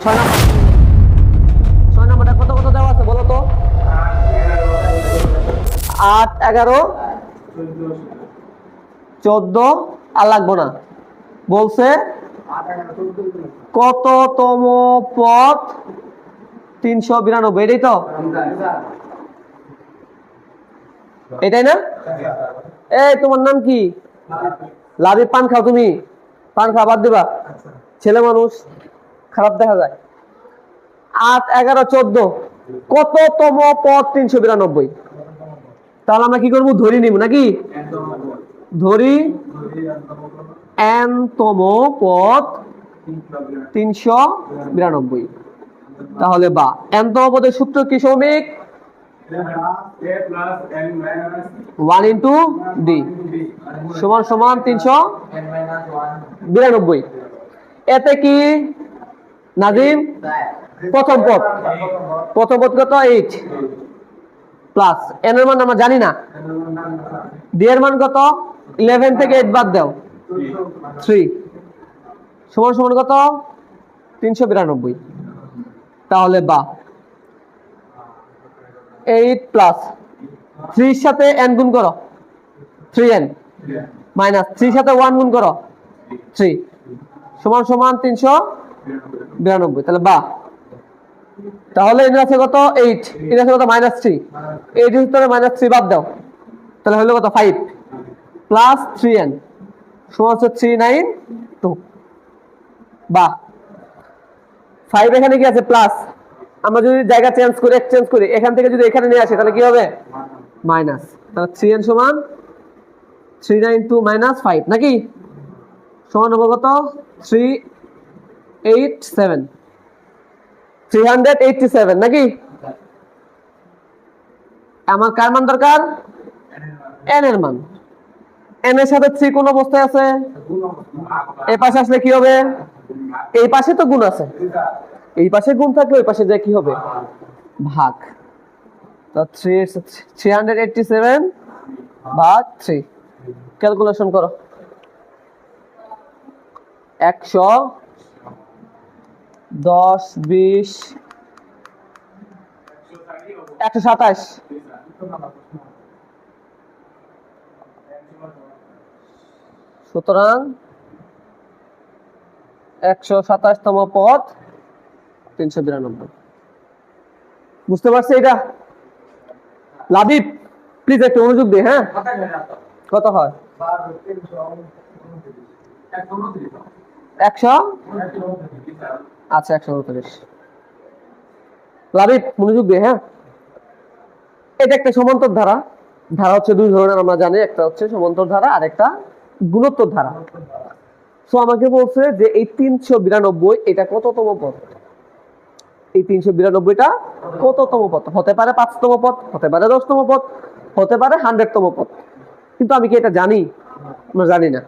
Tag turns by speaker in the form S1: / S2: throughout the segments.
S1: ছয় নম্বরটা কত কত দেওয়া আছে বলো তো? 8, 11, 14 আর লাগবো না। বলছে কততম পদ 392, এটাই তো? এটাই না? এই তোমার নাম কি? লাবিব। পান খাও তুমি? পান খাওয়া বাদ দিবা, ছেলে মানুষ খারাপ দেখা যায়। 8, 11, 14 কততম পদ 392? তাহলে আমরা কি করবো? ধরি নিব নাকি? ধরি n-তম পদ 392। তাহলে বা n-তম পদের সূত্র কি শ্রমিক? 1 into d সমান সমান 392। এতে কি নাজিম? প্রথম পদ কত? 8 প্লাস n এর মান আমরা জানি না, d এর মান কত? 11 থেকে 8 বাদ দাও 3 সমান সমান কত? 392। তাহলে বা 8 প্লাস 3 এর সাথে n গুণ করো 3n মাইনাস 3 এর সাথে 1 গুণ করো 3 সমান সমান 392। তাহলে বা তাহলে এর আছে কত? 8, এর আছে কত? -3। 8 এর ভিতরে -3 বাদ দাও, তাহলে হলো কত? 5 প্লাস 3n সমান হচ্ছে 392। বা 5 এখানে কি আছে? প্লাস। আমরা যদি জায়গা চেঞ্জ করি, এক্সচেঞ্জ করি, এখান থেকে যদি এখানে নিয়ে আসি তাহলে কি হবে? মাইনাস। তাহলে 3n সমান 392 মাইনাস 5 নাকি? সমান হবে কত? 387 নাকি? আমার কার মান দরকার? n এর মান। n এর সাথে 3 কোন অবস্থায় আছে? এই পাশে আসলে কি হবে? এই পাশে তো গুণ আছে, এই পাশে গুণ থাকলে ওই পাশে যায় কি হবে? ভাগ। তো 387 ভাগ 3 ক্যালকুলেশন করো। 110, 20, 127। সুতরাং 127তম পদ 392। বুঝতে পারছি এটা? লাবিব প্লিজ একটু মনোযোগ দে। হ্যাঁ, কত হয়? 100। আচ্ছা 129। লাবিব মনোযোগ দে। হ্যাঁ, এটা একটা সমান্তর ধারা। ধারা হচ্ছে দুই ধরনের আমরা জানি, একটা হচ্ছে সমান্তর ধারা আর একটা গুণোত্তর ধারা। সো আমাকে বলছে যে এই 392 এটা কততম পদ? এই 392টা কততম পদ? হতে পারে 5তম পদ, হতে পারে 10তম পদ, হতে পারে 100তম পদ, কিন্তু আমি কি এটা জানি? আমরা জানি না।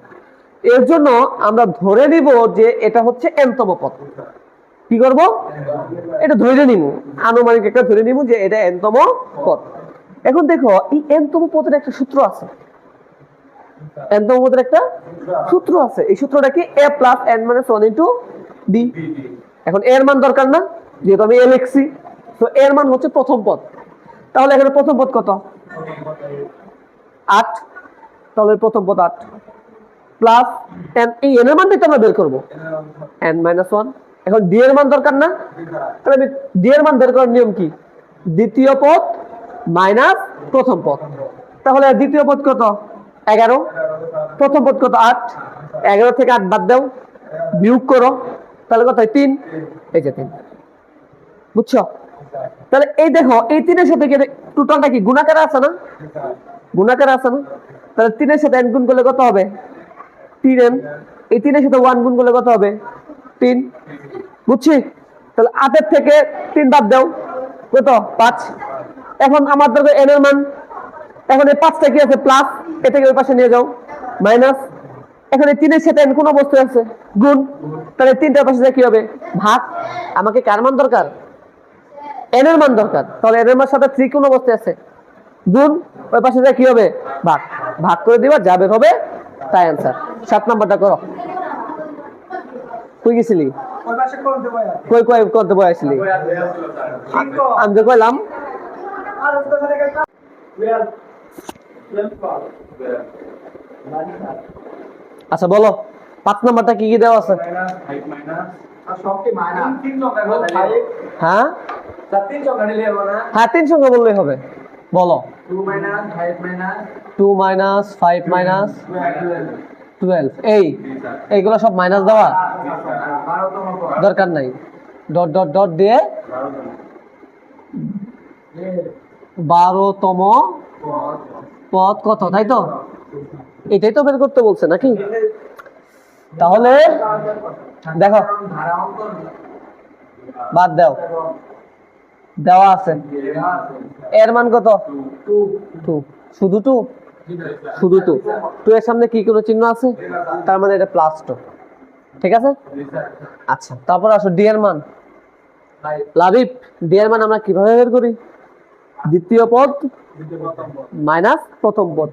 S1: এর জন্য আমরা ধরে নিব যে এটা হচ্ছে n-তম পদ। কি করব? এটা ধরে নিব, আনুমানিক একটা ধরে নিব যে এটা n-তম পদ। এখন দেখো এই n-তম পদের একটা সূত্র আছে, n-তম পদের একটা সূত্র আছে। এই সূত্রটা কি? a plus n minus 1 into d। এখন এর মান দরকার না, যেহেতু আমি a লিখছি, তো এর মান হচ্ছে প্রথম পদ। তাহলে এখানে প্রথম পদ কত? 8। তাহলে প্রথম পদ 8 প্লাস n, এই n এর মান দিতে আমরা বের করব n মাইনাস 1। এখন d এর মান দরকার না, তাহলে আমি d এর মান বের করার নিয়ম কি? দ্বিতীয় পদ মাইনাস প্রথম পদ। তাহলে দ্বিতীয় পদ কত? 11। প্রথম পদ কত? 8। 11 থেকে 8 বাদ দাও, বিয়োগ করো, তাহলে কত হয়? 3। এই যে 3। বুঝছো? তাহলে এই দেখো এই 3 এর সাথে কি টোটালটা কি গুণাকারে আছে না? গুণাকারে আছে না? তাহলে 3 এর সাথে n গুণ করলে কত হবে? 3n। এই 3 এর সাথে 1 গুণ করলে কত হবে? 3। বুঝছি? তাহলে 8 এর থেকে 3 বাদ দাও, কত? 5। এখন আমার দরকার n এর মান। এখন এই 5টা কি আছে? প্লাস, এটাকে ওই পাশে নিয়ে যাও, মাইনাস। এখন এই 3 এর সাথে n কোন অবস্থায় আছে? গুণ। তাহলে 3টার পাশে কি হবে? ভাগ। আমাকে কার মান দরকার? n এর মান দরকার। তাহলে n এর মান সাথে 3 কোন অবস্থায় আছে? গুণ। ওই পাশে কি হবে? ভাগ। ভাগ করে দিবা, যা বের হবে তাই आंसर। 7 নাম্বারটা করো। কই গেছিলি? কই কই করতে বসলি আমি তো কইলাম আচ্ছা বলো 5 নাম্বারটা কি কি দেওয়া আছে হ্যাঁ হ্যাঁ 3 সংখ্যা বললেই হবে বলো 2 minus 5 minus 12 এইগুলো সব মাইনাস দেওয়া দরকার নাই ডট ডট ডট দিয়ে 12তম পদ কত তাই তো এটাই তো বের করতে বলছে নাকি তাহলে দেখো বাদ দাও দেওয়া আছে এর মান কত 2 শুধু 2 শুধু 2 2 এর সামনে কি কোনো চিহ্ন আছে তার মানে এটা প্লাস 2 ঠিক আছে আচ্ছা তারপর আসো ডি এর মান লাবিব ডি এর মান আমরা কিভাবে বের করি দ্বিতীয় পদ মাইনাস প্রথম পদ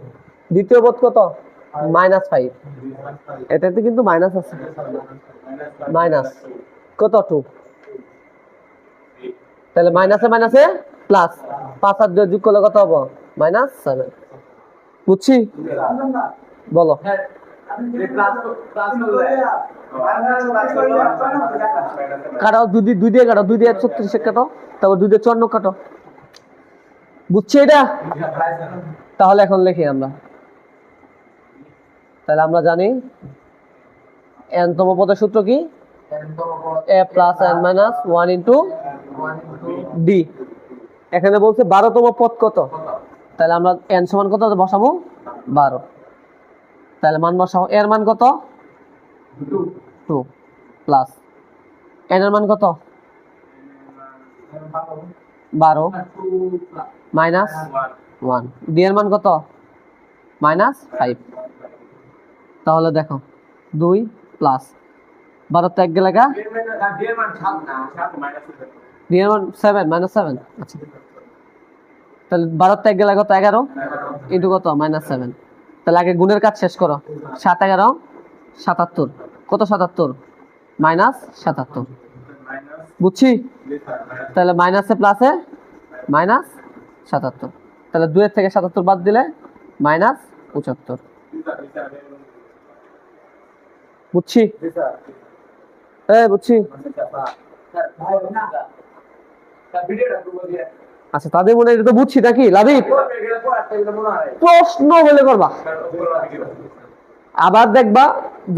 S1: দ্বিতীয় পদ কত -5 এটাতে কিন্তু মাইনাস আছে মাইনাস কত 2 তাহলে মাইনাসে মাইনাসে প্লাস 5 আর 2 যোগ করলে কত হবে -7 বুঝছি বলো কাটাও দুই দিয়ে কাটো 2 দিয়ে 36 কাটো তারপর 2 দিয়ে 54 কাটো বুঝছি এটা তাহলে এখন লিখি আমরা তাহলে আমরা জানি n তম পদের সূত্র কি a plus n minus 1 into d এখানে বলছে 12তম পদ কত তাহলে আমরা n সমান কত বসাবো 12 তাহলে মান বসাবো এর মান কত 2 প্লাস n এর মান কত 12 মাইনাস 1 d এর মান কত -5 তাহলে দেখো 2 প্লাস 12 তে 1 গেলে গা d এর মান 7 -7 আচ্ছা তাহলে 12 তে 1 গেলে কত 11 ইনটু কত -7 তাহলে আগে গুণের কাজ শেষ করো 7 11 77 কত 77 -77 বুঝছি তাহলে মাইনাসে প্লাসে -77 তাহলে 2 এর থেকে 77 বাদ দিলে -75 বুঝছি বুঝছি আচ্ছা তাদের মনে এটা তো বুঝছি নাকি লাবিব প্রশ্ন হলে করবা আবার দেখবা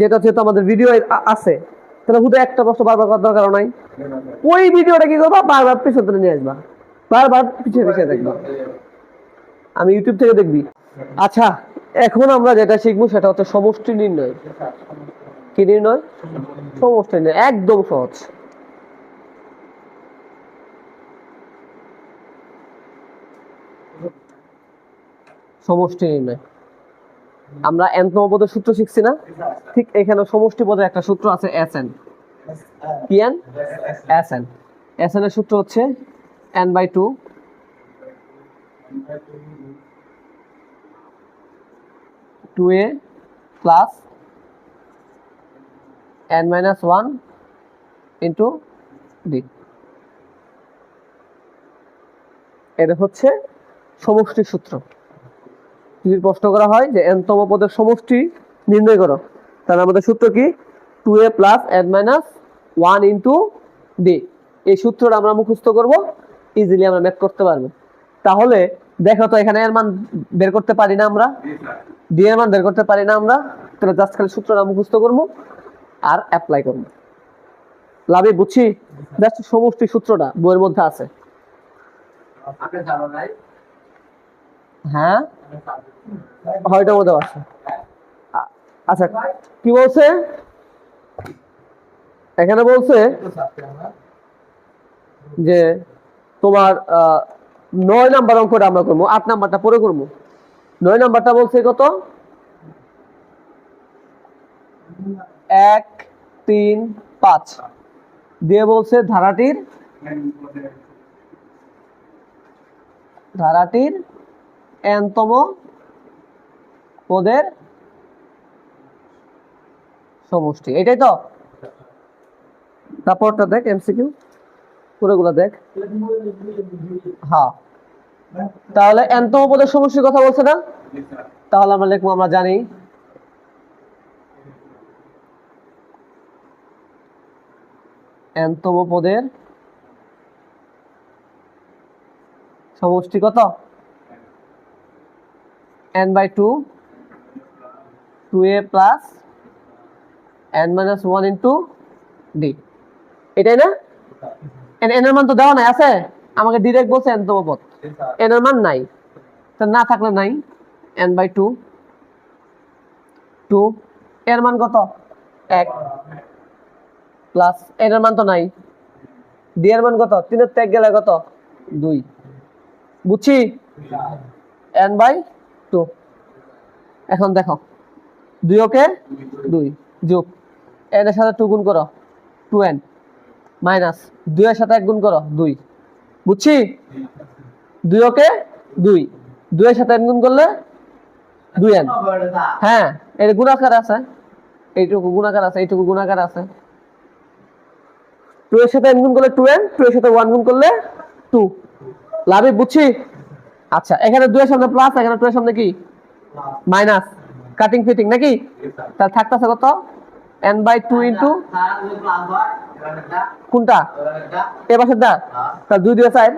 S1: যেটা যেহেতু আমাদের ভিডিও আছে তাহলে শুধু একটা প্রশ্ন বারবার করার দরকার নাই ওই ভিডিওটা কি করবা বারবার পিছনে নিয়ে আসবা বারবার পিছিয়ে পিছিয়ে দেখবা আমি ইউটিউব থেকে দেখবি আচ্ছা এখন আমরা যেটা শিখবো সেটা হচ্ছে সমষ্টি নির্ণয় কি নির্ণয় সমষ্টি নির্ণয় একদম সহজ সমষ্টি নির্ণয় আমরা n-তম পদের সূত্র শিখছি না ঠিক এখানে সমষ্টি পদের একটা সূত্র আছে Sn কি n Sn Sn এর সূত্র হচ্ছে n/2 2a plus n-1 into d এটা হচ্ছে সমষ্টির সূত্র যদি প্রশ্ন করা হয় যে n-তম পদের সমষ্টি নির্ণয় করো তাহলে আমাদের সূত্র কি 2a plus n-1 into d এই সূত্রটা আমরা মুখস্থ করব ইজিলি আমরা ম্যাথ করতে পারবো তাহলে দেখো তো এখানে এর মান বের করতে পারি না আমরা d এর মান বের করতে পারি না আমরা তাহলে জাস্ট খালি সূত্রটা মুখস্থ করব আর অ্যাপ্লাই করব লাভে বুঝছি জাস্ট সমষ্টি সূত্রটা বইয়ের মধ্যে আছে আপনি জানো নাই হ্যাঁ হয়তো মধ্যে আছে আচ্ছা কি বলছে এখানে বলছে যে তোমার 9 নাম্বার অঙ্কটা আমরা করব 8 নাম্বারটা পরে করব 9 নাম্বারটা বলছে কত 1 3 5 দিয়ে বলছে ধারাটির n-তম পদের সমষ্টি এটাই তো তারপরটা দেখ এমসিকিউ পুরোগুলো দেখ। হ্যাঁ, তাহলে এনতম পদের সমষ্টির কথা বলছে না? তাহলে আমরা লিখবো, আমরা জানি এনতম পদের সমষ্টি কত? n/2 2a plus n-1 into D. এটাই না? এন এর মান তো দেওয়া নাই, আছে? আমাকে ডিরেক্ট বলছে এনতম পদ, এন এর মান নাই, তো না থাকলে নাই। n/2 2 এর মান কত? 1 প্লাস এন এর মান তো নাই, ডি এর মান কত? 3 এর ত্যাগ গেলে কত? 2। বুঝছি? n/2। এখন দেখো 2 ওকে 2 যোগ n এর সাথে 2 গুণ করো 2n মাইনাস 2 এর সাথে 1 গুণ করো 2। বুঝছি? 2 ওকে 2 2 এর সাথে n গুণ করলে 2n। হ্যাঁ, এর গুণাকার আছে, এইটুকু গুণাকার আছে, এইটুকু গুণাকার আছে। 2 এর সাথে n গুণ করলে 2n, 2 এর সাথে 1 গুণ করলে 2। লাভি? বুঝছি? আচ্ছা, এখানে 2 এর সামনে প্লাস, এখানে 2 এর সামনে কি মাইনাস, কাটিং ফিটিং নাকি? তাহলে থাকতেছে কত? n/2 ইন্টু কোনটা? এ পাশের দা, তাহলে 2 দিয়ে 4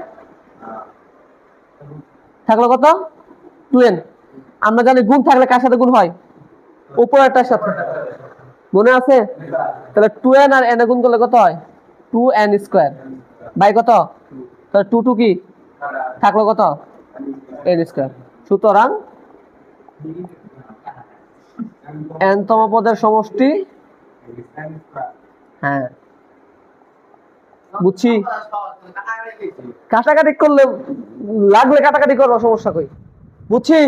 S1: থাকলো কত? 2n। আমরা জানি গুণ থাকলে কার সাথে গুণ হয়? উপরেরটার সাথে, মনে আছে? তাহলে 2n আর n এ গুণ করলে কত হয়? 2n স্কয়ার বাই কত? তাহলে 2 2 কি থাকলো কত? n square. সুতরাং nতম পদের সমষ্টি, হ্যাঁ বুঝছি। কাটাকাটি করলে লাগলে কাটাকাটি করবো, সমস্যা কই? বুঝছি?